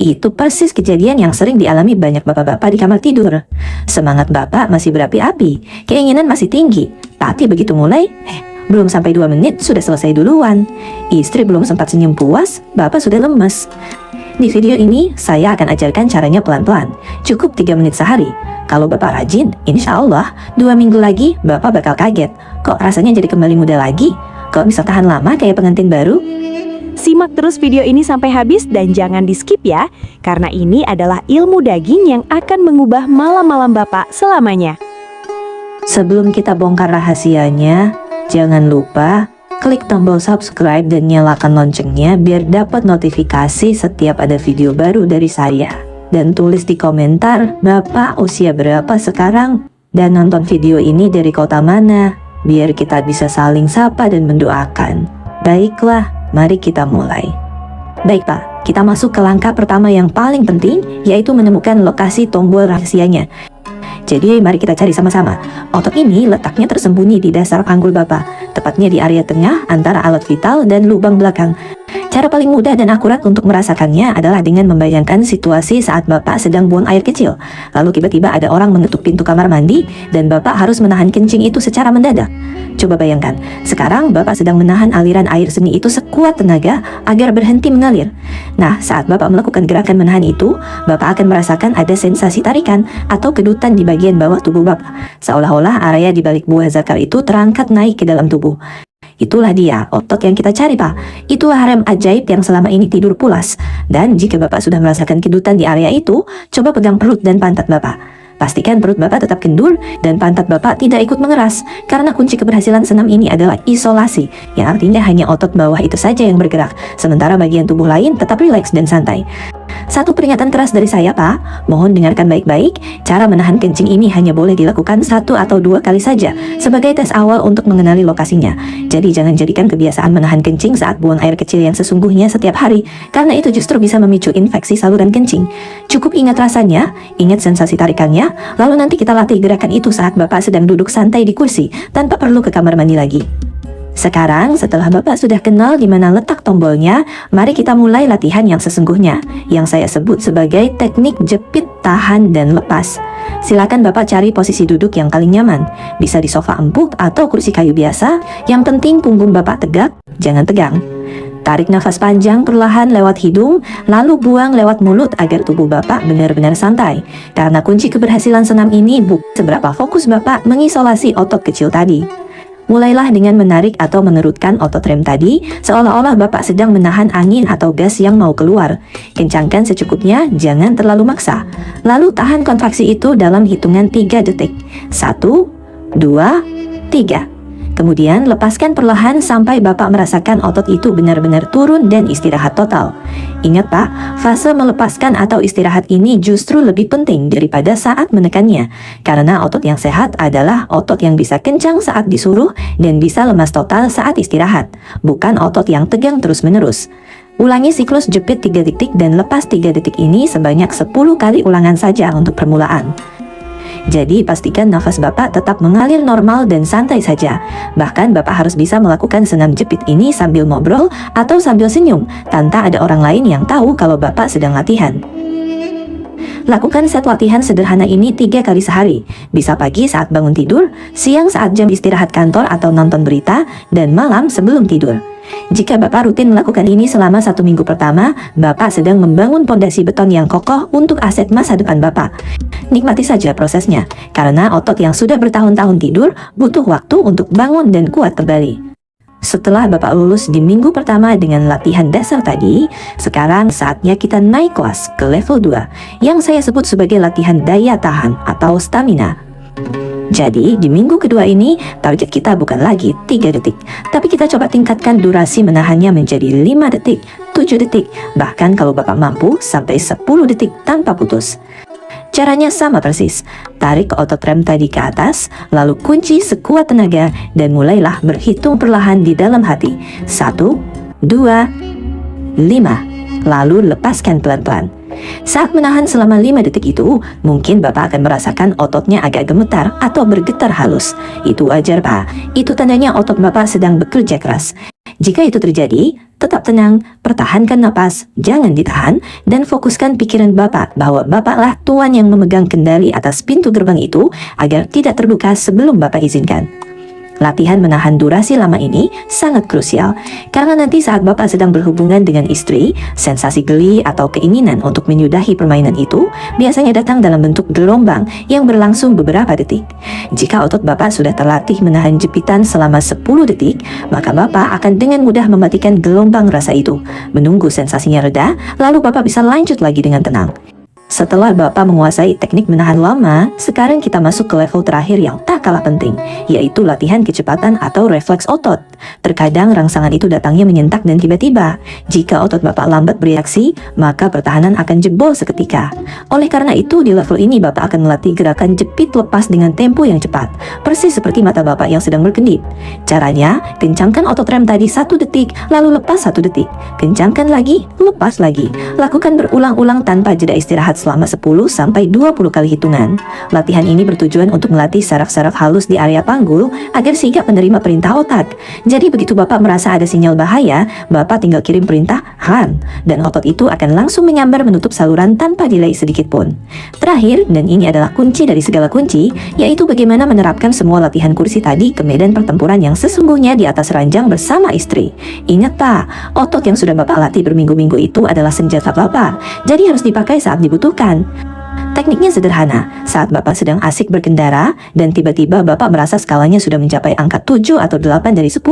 Itu persis kejadian yang sering dialami banyak bapak-bapak di kamar tidur. Semangat bapak masih berapi-api, keinginan masih tinggi, tapi begitu mulai, belum sampai 2 menit sudah selesai duluan. Istri belum sempat senyum puas, bapak sudah lemes. Di video ini, saya akan ajarkan caranya pelan-pelan, cukup 3 menit sehari. Kalau bapak rajin, insya Allah 2 minggu lagi bapak bakal kaget. Kok rasanya jadi kembali muda lagi? Kok bisa tahan lama kayak pengantin baru? Simak terus video ini sampai habis dan jangan di skip ya, karena ini adalah ilmu daging yang akan mengubah malam-malam Bapak selamanya. Sebelum kita bongkar rahasianya, jangan lupa klik tombol subscribe dan nyalakan loncengnya biar dapat notifikasi setiap ada video baru dari saya. Dan tulis di komentar, Bapak usia berapa sekarang? Dan nonton video ini dari kota mana? Biar kita bisa saling sapa dan mendoakan. Baiklah, mari kita mulai. Baik Pak, kita masuk ke langkah pertama yang paling penting, yaitu menemukan lokasi tombol rahasianya. Jadi mari kita cari sama-sama. Otot ini letaknya tersembunyi di dasar panggul Bapak, tepatnya di area tengah antara alat vital dan lubang belakang. Cara paling mudah dan akurat untuk merasakannya adalah dengan membayangkan situasi saat Bapak sedang buang air kecil. Lalu tiba-tiba ada orang mengetuk pintu kamar mandi dan Bapak harus menahan kencing itu secara mendadak. Coba bayangkan, sekarang Bapak sedang menahan aliran air seni itu sekuat tenaga agar berhenti mengalir. Nah, saat Bapak melakukan gerakan menahan itu, Bapak akan merasakan ada sensasi tarikan atau kedutan di bagian bawah tubuh Bapak. Seolah-olah area di balik buah zakar itu terangkat naik ke dalam tubuh. Itulah dia, otot yang kita cari Pak. Itulah rem ajaib yang selama ini tidur pulas. Dan jika Bapak sudah merasakan kedutan di area itu, coba pegang perut dan pantat Bapak. Pastikan perut Bapak tetap kendur dan pantat Bapak tidak ikut mengeras. Karena kunci keberhasilan senam ini adalah isolasi, yang artinya hanya otot bawah itu saja yang bergerak, sementara bagian tubuh lain tetap rileks dan santai. Satu peringatan keras dari saya Pak, mohon dengarkan baik-baik, cara menahan kencing ini hanya boleh dilakukan 1 atau 2 kali saja, sebagai tes awal untuk mengenali lokasinya. Jadi jangan jadikan kebiasaan menahan kencing saat buang air kecil yang sesungguhnya setiap hari, karena itu justru bisa memicu infeksi saluran kencing. Cukup ingat rasanya, ingat sensasi tarikannya, lalu nanti kita latih gerakan itu saat Bapak sedang duduk santai di kursi, tanpa perlu ke kamar mandi lagi. Sekarang, setelah Bapak sudah kenal di mana letak tombolnya, mari kita mulai latihan yang sesungguhnya, yang saya sebut sebagai teknik jepit, tahan, dan lepas. Silakan Bapak cari posisi duduk yang paling nyaman, bisa di sofa empuk atau kursi kayu biasa, yang penting punggung Bapak tegak, jangan tegang. Tarik nafas panjang perlahan lewat hidung, lalu buang lewat mulut agar tubuh Bapak benar-benar santai. Karena kunci keberhasilan senam ini bukan seberapa fokus Bapak mengisolasi otot kecil tadi. Mulailah dengan menarik atau mengerutkan otot rem tadi, seolah-olah Bapak sedang menahan angin atau gas yang mau keluar. Kencangkan secukupnya, jangan terlalu maksa. Lalu tahan kontraksi itu dalam hitungan 3 detik. 1, 2, 3. Kemudian lepaskan perlahan sampai Bapak merasakan otot itu benar-benar turun dan istirahat total. Ingat Pak, fase melepaskan atau istirahat ini justru lebih penting daripada saat menekannya. Karena otot yang sehat adalah otot yang bisa kencang saat disuruh dan bisa lemas total saat istirahat, bukan otot yang tegang terus-menerus. Ulangi siklus jepit 3 detik dan lepas 3 detik ini sebanyak 10 kali ulangan saja untuk permulaan. Jadi pastikan nafas Bapak tetap mengalir normal dan santai saja. Bahkan Bapak harus bisa melakukan senam jepit ini sambil ngobrol atau sambil senyum, tanpa ada orang lain yang tahu kalau Bapak sedang latihan. Lakukan set latihan sederhana ini 3 kali sehari. Bisa pagi saat bangun tidur, siang saat jam istirahat kantor atau nonton berita, dan malam sebelum tidur. Jika Bapak rutin melakukan ini selama 1 minggu pertama, Bapak sedang membangun pondasi beton yang kokoh untuk aset masa depan Bapak. Nikmati saja prosesnya, karena otot yang sudah bertahun-tahun tidur butuh waktu untuk bangun dan kuat kembali. Setelah Bapak lulus di minggu pertama dengan latihan dasar tadi, sekarang saatnya kita naik kelas ke level 2, yang saya sebut sebagai latihan daya tahan atau stamina. Jadi di minggu kedua ini target kita bukan lagi 3 detik, tapi kita coba tingkatkan durasi menahannya menjadi 5 detik, 7 detik, bahkan kalau Bapak mampu sampai 10 detik tanpa putus. Caranya sama persis, tarik otot rem tadi ke atas, lalu kunci sekuat tenaga dan mulailah berhitung perlahan di dalam hati. 1, 2, 5, lalu lepaskan pelan-pelan. Saat menahan selama 5 detik itu, mungkin Bapak akan merasakan ototnya agak gemetar atau bergetar halus. Itu wajar Pak, itu tandanya otot Bapak sedang bekerja keras. Jika itu terjadi, Tetap tenang, pertahankan napas, jangan ditahan, dan fokuskan pikiran Bapak bahwa Bapaklah tuan yang memegang kendali atas pintu gerbang itu agar tidak terbuka sebelum Bapak izinkan. Latihan menahan durasi lama ini sangat krusial karena nanti saat Bapak sedang berhubungan dengan istri, sensasi geli atau keinginan untuk menyudahi permainan itu biasanya datang dalam bentuk gelombang yang berlangsung beberapa detik. Jika otot Bapak sudah terlatih menahan jepitan selama 10 detik, maka Bapak akan dengan mudah mematikan gelombang rasa itu, menunggu sensasinya reda, lalu Bapak bisa lanjut lagi dengan tenang. Setelah Bapak menguasai teknik menahan lama, sekarang kita masuk ke level terakhir yang tak kalah penting, yaitu latihan kecepatan atau refleks otot. Terkadang rangsangan itu datangnya menyentak dan tiba-tiba. Jika otot Bapak lambat bereaksi, maka pertahanan akan jebol seketika. Oleh karena itu, di level ini Bapak akan melatih gerakan jepit lepas dengan tempo yang cepat, persis seperti mata Bapak yang sedang berkedip. Caranya, kencangkan otot rem tadi 1 detik, lalu lepas 1 detik. Kencangkan lagi, lepas lagi. Lakukan berulang-ulang tanpa jeda istirahat selama 10-20 kali hitungan. Latihan ini bertujuan untuk melatih saraf-saraf halus di area panggul agar sigap menerima perintah otak. Jadi begitu Bapak merasa ada sinyal bahaya, Bapak tinggal kirim perintah "run" dan otot itu akan langsung menyambar menutup saluran tanpa delay sedikit pun. Terakhir, dan ini adalah kunci dari segala kunci, yaitu bagaimana menerapkan semua latihan kursi tadi ke medan pertempuran yang sesungguhnya di atas ranjang bersama istri. Ingat Pak, otot yang sudah Bapak latih berminggu-minggu itu adalah senjata Bapak, jadi harus dipakai saat dibutuhkan. Tekniknya sederhana. Saat Bapak sedang asik berkendara dan tiba-tiba Bapak merasa skalanya sudah mencapai angka 7 atau 8 dari 10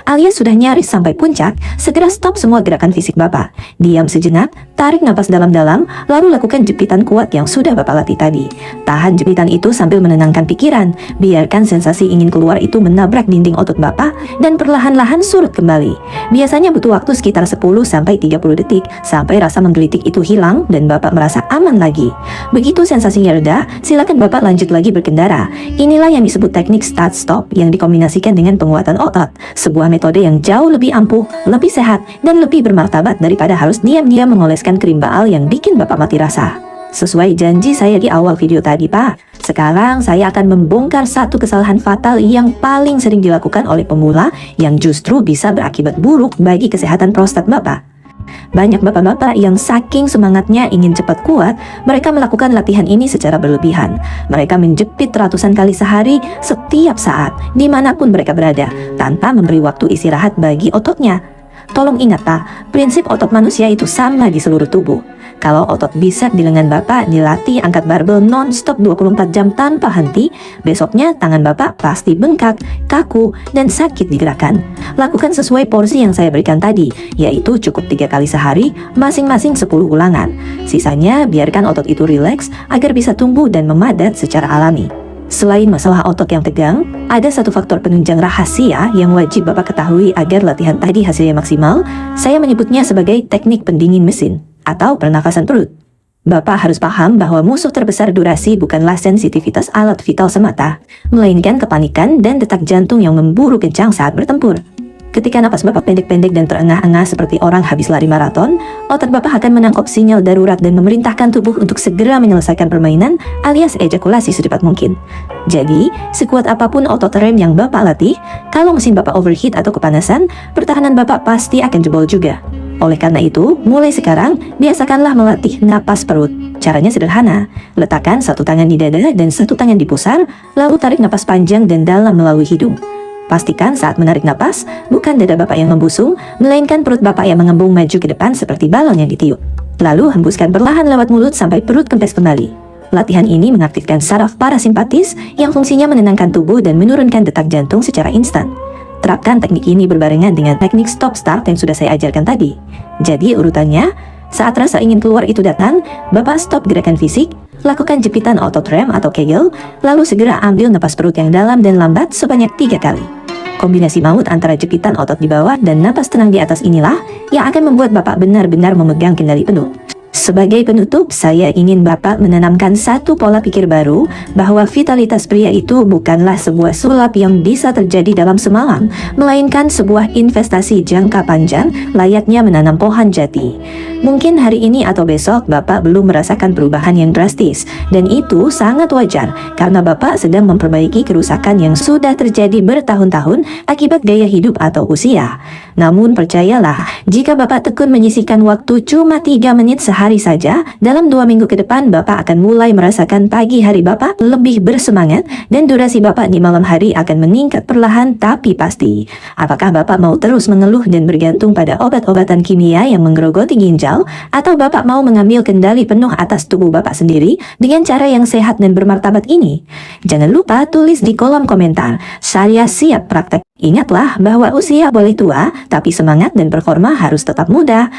alias sudah nyaris sampai puncak, segera stop semua gerakan fisik Bapak. Diam sejenak, tarik napas dalam-dalam, lalu lakukan jepitan kuat yang sudah Bapak latih tadi. Tahan jepitan itu sambil menenangkan pikiran. Biarkan sensasi ingin keluar itu menabrak dinding otot Bapak dan perlahan-lahan surut kembali. Biasanya butuh waktu sekitar 10-30 detik sampai rasa menggelitik itu hilang dan Bapak merasa aman lagi. Begitu sensasinya reda, silakan Bapak lanjut lagi berkendara. Inilah yang disebut teknik start-stop yang dikombinasikan dengan penguatan otot. Sebuah metode yang jauh lebih ampuh, lebih sehat, dan lebih bermartabat daripada harus diam-diam mengoleskan krim baal yang bikin Bapak mati rasa. Sesuai janji saya di awal video tadi Pak, sekarang saya akan membongkar satu kesalahan fatal yang paling sering dilakukan oleh pemula yang justru bisa berakibat buruk bagi kesehatan prostat Bapak. Banyak bapak-bapak yang saking semangatnya ingin cepat kuat, mereka melakukan latihan ini secara berlebihan. Mereka menjepit ratusan kali sehari, setiap saat, dimanapun mereka berada, tanpa memberi waktu istirahat bagi ototnya. Tolong ingat Pak, prinsip otot manusia itu sama di seluruh tubuh. Kalau otot bisep di lengan Bapak dilatih angkat barbel non-stop 24 jam tanpa henti, besoknya tangan Bapak pasti bengkak, kaku, dan sakit digerakkan. Lakukan sesuai porsi yang saya berikan tadi, yaitu cukup 3 kali sehari, masing-masing 10 ulangan. Sisanya biarkan otot itu rileks agar bisa tumbuh dan memadat secara alami. Selain masalah otot yang tegang, ada satu faktor penunjang rahasia yang wajib Bapak ketahui agar latihan tadi hasilnya maksimal. Saya menyebutnya sebagai teknik pendingin mesin atau pernafasan perut. Bapak harus paham bahwa musuh terbesar durasi bukanlah sensitivitas alat vital semata, melainkan kepanikan dan detak jantung yang memburu kencang saat bertempur. Ketika napas Bapak pendek-pendek dan terengah-engah seperti orang habis lari maraton, otot Bapak akan menangkap sinyal darurat dan memerintahkan tubuh untuk segera menyelesaikan permainan alias ejakulasi secepat mungkin. Jadi, sekuat apapun otot rem yang Bapak latih, kalau mesin Bapak overheat atau kepanasan, pertahanan Bapak pasti akan jebol juga. Oleh karena itu, mulai sekarang, biasakanlah melatih napas perut. Caranya sederhana, letakkan satu tangan di dada dan satu tangan di pusar, lalu tarik napas panjang dan dalam melalui hidung. Pastikan saat menarik napas, bukan dada Bapak yang membusung, melainkan perut Bapak yang mengembung maju ke depan seperti balon yang ditiup. Lalu hembuskan perlahan lewat mulut sampai perut kempes kembali. Latihan ini mengaktifkan saraf parasimpatis yang fungsinya menenangkan tubuh dan menurunkan detak jantung secara instan. Terapkan teknik ini berbarengan dengan teknik stop start yang sudah saya ajarkan tadi. Jadi urutannya, saat rasa ingin keluar itu datang, Bapak stop gerakan fisik, lakukan jepitan otot rem atau Kegel, lalu segera ambil napas perut yang dalam dan lambat sebanyak 3 kali. Kombinasi maut antara jepitan otot di bawah dan napas tenang di atas inilah yang akan membuat Bapak benar-benar memegang kendali penuh. Sebagai penutup, saya ingin Bapak menanamkan satu pola pikir baru bahwa vitalitas pria itu bukanlah sebuah sulap yang bisa terjadi dalam semalam, melainkan sebuah investasi jangka panjang layaknya menanam pohon jati. Mungkin hari ini atau besok Bapak belum merasakan perubahan yang drastis, dan itu sangat wajar karena Bapak sedang memperbaiki kerusakan yang sudah terjadi bertahun-tahun akibat gaya hidup atau usia. Namun percayalah, jika Bapak tekun menyisihkan waktu cuma 3 menit sehari saja, dalam 2 minggu ke depan Bapak akan mulai merasakan pagi hari Bapak lebih bersemangat dan durasi Bapak di malam hari akan meningkat perlahan tapi pasti. Apakah Bapak mau terus mengeluh dan bergantung pada obat-obatan kimia yang menggerogoti ginjal, atau Bapak mau mengambil kendali penuh atas tubuh Bapak sendiri dengan cara yang sehat dan bermartabat ini? Jangan lupa tulis di kolom komentar, saya siap praktek. Ingatlah bahwa usia boleh tua, tapi semangat dan performa harus tetap muda.